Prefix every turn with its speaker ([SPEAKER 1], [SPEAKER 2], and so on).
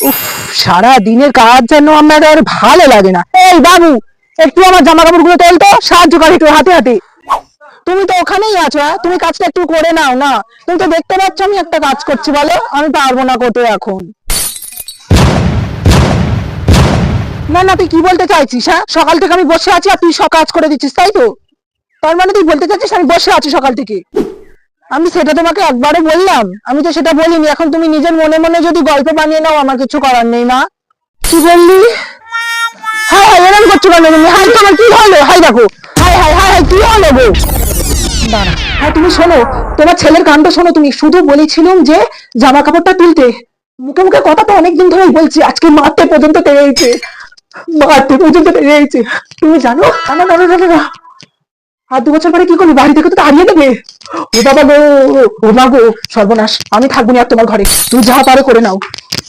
[SPEAKER 1] উফ, সারা দিনের কাজ যেন আমার আর ভালো লাগে না। এই বাবু, একটু আমার জামা কাপড় গুলো তোল তো, সাহায্য কর একটু হাতে হাতে। তুমি তো ওখানেই আছো, হ্যাঁ? তুমি কাজটা একটু করে নাও না। তুমি তো দেখতে পাচ্ছ আমি একটা কাজ করছি, বলো আমি পারবো না করতে এখন। না না, তুই কি বলতে চাইছিস? হ্যাঁ, সকাল থেকে আমি বসে আছি আর তুই সব কাজ করে দিচ্ছিস, তাই তো? তার মানে তুই বলতে চাচ্ছিস আমি বসে আছি সকাল থেকে? আমি সেটা তোমাকে একবারে বললাম? আমি তো সেটা বলিনি। এখন তুমি নিজের মনে মনে যদি গল্প বানিয়ে নাও, আমার কিছু করার নেই মা। কি বললি? হাই হাই, এরকম করছো কেন তুমি? হাই, তোমার কি হলো? হাই দেখো, হাই হাই হাই হাই, কি হলো গো? দাঁড়া। হ্যাঁ তুমি শোনো, তোমার ছেলের কাণ্ড শোনো। তুমি শুধু বলেছিলাম যে জামা কাপড়টা তুলতে, মুখে মুখে কথা তো অনেকদিন ধরেই বলছি, আজকে মারতে পর্যন্ত পেরেছে। মারতে পর্যন্ত পেরেছে। তুমি জানো? না না না না না। আর 2 বছর পরে কি করবি? বাড়ি থেকে তো তাড়িয়ে দেবে। ও বাবা গো, ও মা গো, সর্বনাশ। আমি থাকবো না আর তোমার ঘরে। তুমি যা পারো করে নাও।